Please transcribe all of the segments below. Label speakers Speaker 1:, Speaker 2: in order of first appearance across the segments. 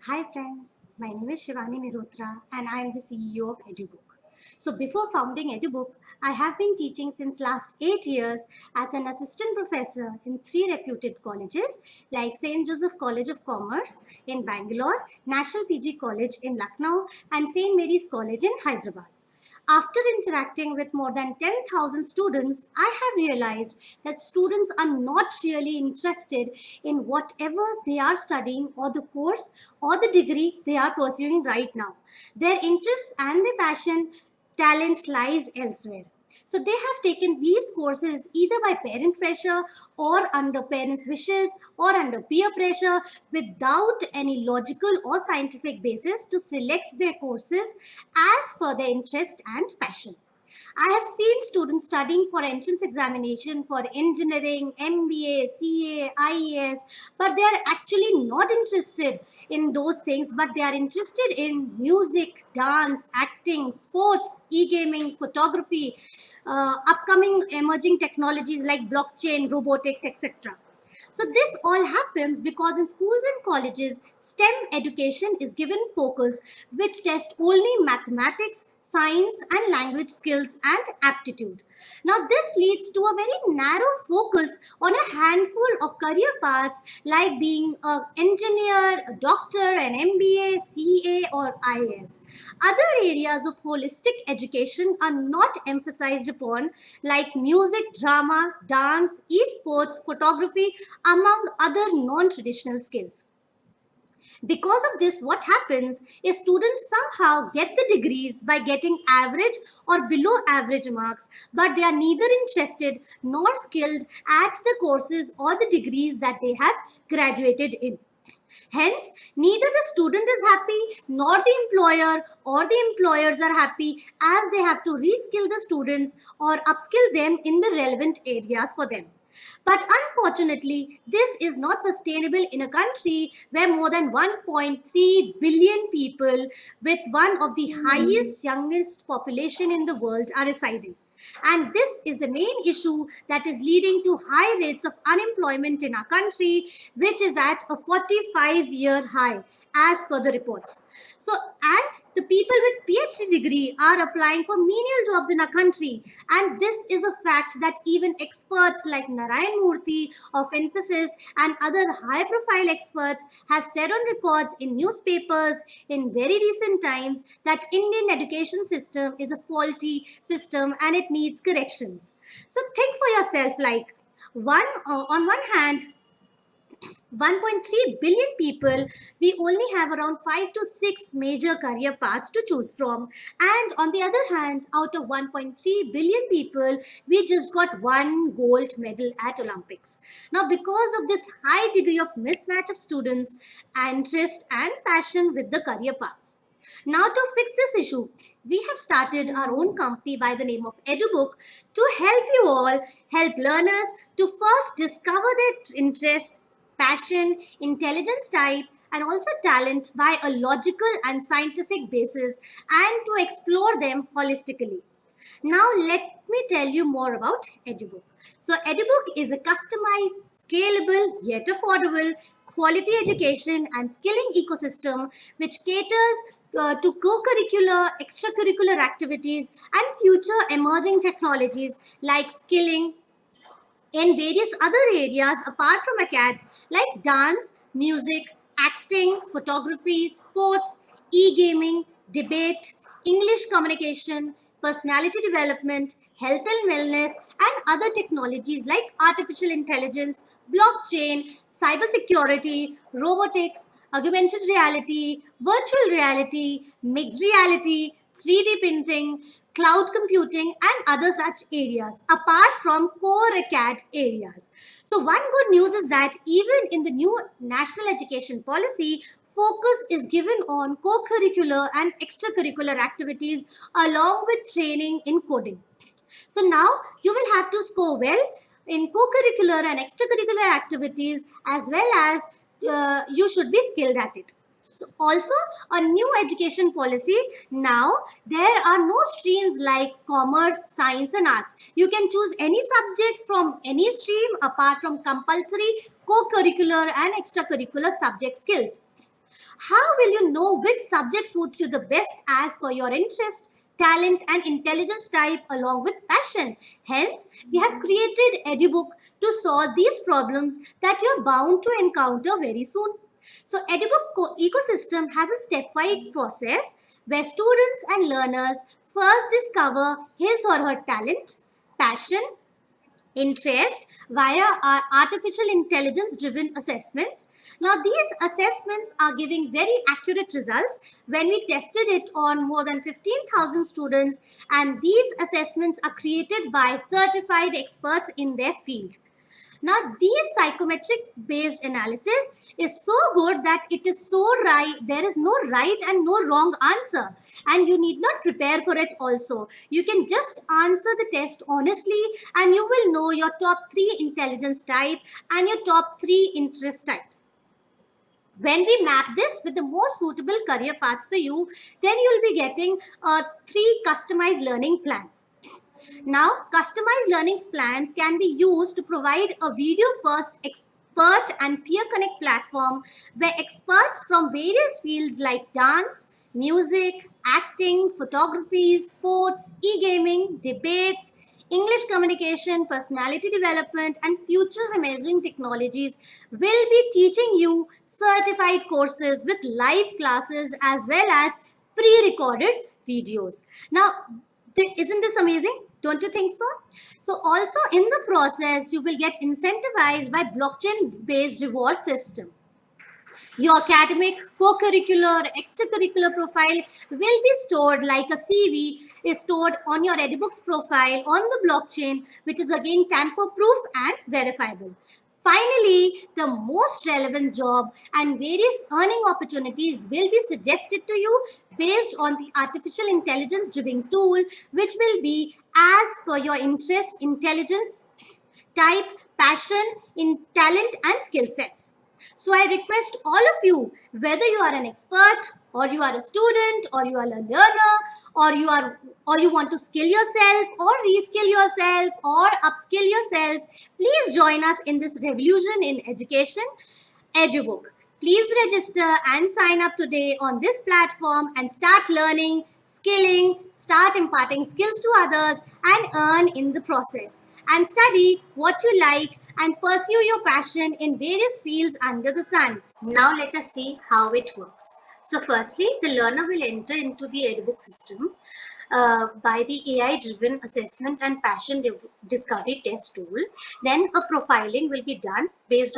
Speaker 1: Hi friends, my name is Shivani Mehrotra and I am the CEO of EduBook. So before founding EduBook, I have been teaching since last 8 years as an assistant professor in three reputed colleges like St. Joseph College of Commerce in Bangalore, National PG College in Lucknow and St. Mary's College in Hyderabad. After interacting with more than 10,000 students, I have realized that students are not really interested in whatever they are studying or the course or the degree they are pursuing right now. Their interest and their passion, talent lies elsewhere. So they have taken these courses either by parent pressure or under parents' wishes or under peer pressure without any logical or scientific basis to select their courses as per their interest and passion. I have seen students studying for entrance examination for engineering, MBA, CA, IES, but they are actually not interested in those things, but they are interested in music, dance, acting, sports, e-gaming, photography, upcoming emerging technologies like blockchain, robotics, etc. So this all happens because in schools and colleges, STEM education is given focus which test only mathematics, science and language skills and aptitude. Now this leads to a very narrow focus on a handful of career paths like being an engineer, a doctor, an MBA, CA or IAS. Other areas of holistic education are not emphasized upon like music, drama, dance, esports, photography, among other non-traditional skills. Because of this, what happens is students somehow get the degrees by getting average or below average marks, but they are neither interested nor skilled at the courses or the degrees that they have graduated in. Hence, neither the student is happy nor the employer or the employers are happy as they have to reskill the students or upskill them in the relevant areas for them. But unfortunately, this is not sustainable in a country where more than 1.3 billion people with one of the highest youngest population in the world are residing. And this is the main issue that is leading to high rates of unemployment in our country, which is at a 45-year high as per the reports. So, and the people with PhD degree are applying for menial jobs in our country. And this is a fact that even experts like Narayan Murthy of Infosys and other high profile experts have said on records in newspapers in very recent times that Indian education system is a faulty system and it needs corrections. So think for yourself like on one hand 1.3 billion people, we only have around 5 to 6 major career paths to choose from. And on the other hand, out of 1.3 billion people, we just got one gold medal at Olympics. Now, because of this high degree of mismatch of students, interest and passion with the career paths. Now, to fix this issue, we have started our own company by the name of EduBook to help you all help learners to first discover their interest, passion, intelligence type, and also talent by a logical and scientific basis and to explore them holistically. Now, let me tell you more about EduBook. So, EduBook is a customized, scalable, yet affordable quality education and skilling ecosystem which caters to co-curricular, extracurricular activities and future emerging technologies like skilling, in various other areas apart from acads like dance, music, acting, photography, sports, e-gaming, debate, English communication, personality development, health and wellness, and other technologies like artificial intelligence, blockchain, cybersecurity, robotics, augmented reality, virtual reality, mixed reality, 3D printing, cloud computing, and other such areas apart from core CAD areas. So, one good news is that even in the new national education policy, focus is given on co curricular and extracurricular activities along with training in coding. So, now you will have to score well in co curricular and extracurricular activities as well as you should be skilled at it. So also a new education policy now there are no streams like commerce, science and arts. You can choose any subject from any stream apart from compulsory co-curricular and extracurricular subject skills. How will you know which subject suits you the best as per your interest, talent and intelligence type along with passion? Hence, we have created EduBook to solve these problems that you are bound to encounter very soon. So EduBook ecosystem has a stepwise process where students and learners first discover his or her talent, passion, interest via our artificial intelligence driven assessments. Now these assessments are giving very accurate results when we tested it on more than 15,000 students, and these assessments are created by certified experts in their field. Now, these psychometric based analysis is so good that it is so right. There is no right and no wrong answer. And you need not prepare for it also. You can just answer the test honestly and you will know your top 3 intelligence type and your top 3 interest types. When we map this with the most suitable career paths for you, then you'll be getting 3 customized learning plans. Now, customized learning plans can be used to provide a video-first expert and peer connect platform where experts from various fields like dance, music, acting, photography, sports, e-gaming, debates, English communication, personality development, and future emerging technologies will be teaching you certified courses with live classes as well as pre-recorded videos. Now, isn't this amazing? Don't you think so? So also in the process, you will get incentivized by blockchain-based reward system. Your academic, co-curricular, extracurricular profile will be stored like a CV is stored on your EduBooks profile on the blockchain, which is again tamper-proof and verifiable. Finally, the most relevant job and various earning opportunities will be suggested to you based on the artificial intelligence driven tool, which will be as per your interest, intelligence, type, passion, in talent and skill sets. So I request all of you, whether you are an expert or you are a student or you are a learner or you want to skill yourself or reskill yourself or upskill yourself, please join us in this revolution in education, EduBook. Please register and sign up today on this platform and start learning, skilling, start imparting skills to others and earn in the process. And study what you like and pursue your passion in various fields under the sun. Now let us see how it works. So firstly, the learner will enter into the EduBook system by the AI-driven assessment and passion discovery test tool. Then a profiling will be done based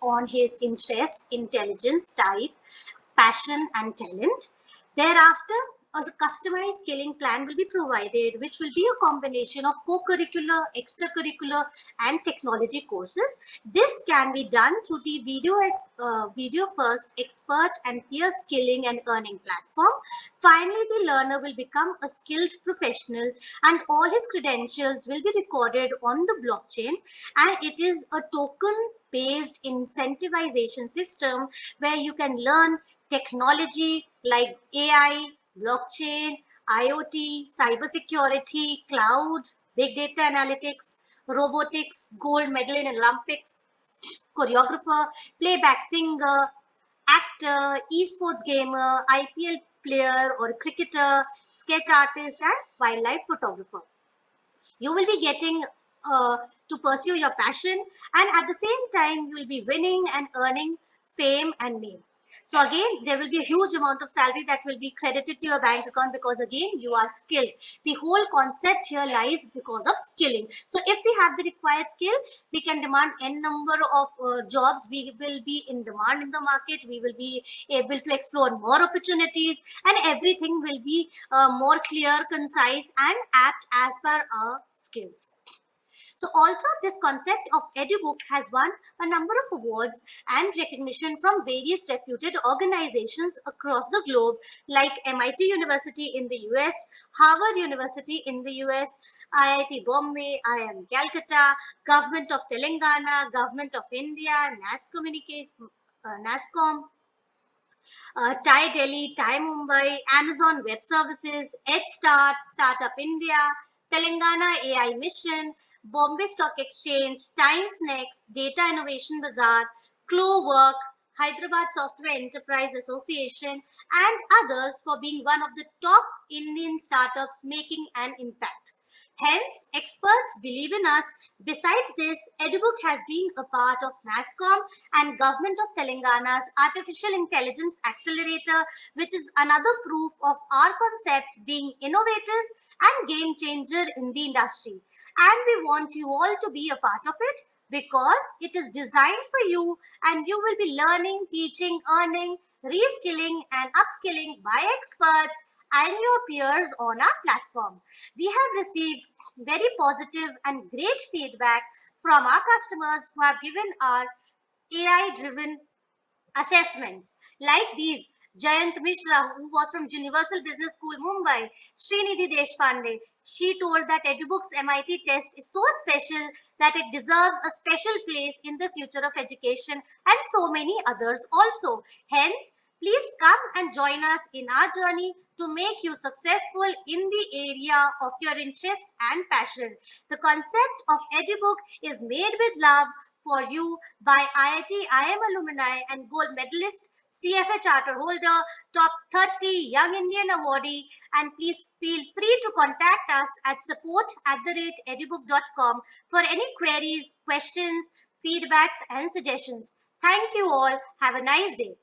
Speaker 1: on his interest, intelligence, type, passion, and talent. Thereafter, a customized skilling plan will be provided, which will be a combination of co-curricular, extracurricular, and technology courses. This can be done through the video first expert and peer skilling and earning platform. Finally, the learner will become a skilled professional and all his credentials will be recorded on the blockchain, and it is a token based incentivization system where you can learn technology like AI, blockchain, IoT, cybersecurity, cloud, big data analytics, robotics, gold medal in Olympics, choreographer, playback singer, actor, esports gamer, IPL player or cricketer, sketch artist, and wildlife photographer. You will be getting to pursue your passion, and at the same time, you will be winning and earning fame and name. So again, there will be a huge amount of salary that will be credited to your bank account because again, you are skilled. The whole concept here lies because of skilling. So if we have the required skill, we can demand n number of jobs. We will be in demand in the market. We will be able to explore more opportunities, and everything will be more clear, concise, and apt as per our skills. So also this concept of EduBook has won a number of awards and recognition from various reputed organizations across the globe like MIT University in the US, Harvard University in the US, IIT Bombay, IIM Calcutta, Government of Telangana, Government of India, NASCOM, TIE Delhi, TIE Mumbai, Amazon Web Services, EdStart, Startup India, Telangana AI Mission, Bombay Stock Exchange, Times Next, Data Innovation Bazaar, Clowork, Hyderabad Software Enterprise Association, and others for being one of the top Indian startups making an impact. Hence, experts believe in us. Besides this, EduBook has been a part of NASCOM and Government of Telangana's Artificial Intelligence Accelerator, which is another proof of our concept being innovative and game changer in the industry. And we want you all to be a part of it because it is designed for you and you will be learning, teaching, earning, reskilling and upskilling by experts and your peers on our platform. We have received very positive and great feedback from our customers who have given our AI driven assessments like these. Jayant Mishra, who was from Universal Business School, Mumbai, Srinidhi Deshpande, she told that EduBook's MIT test is so special that it deserves a special place in the future of education, and so many others also. Hence, please come and join us in our journey to make you successful in the area of your interest and passion. The concept of EduBook is made with love for you by IIT IM alumni and gold medalist, CFA charter holder, top 30 Young Indian awardee, and please feel free to contact us at support@edubook.com for any queries, questions, feedbacks and suggestions. Thank you all. Have a nice day.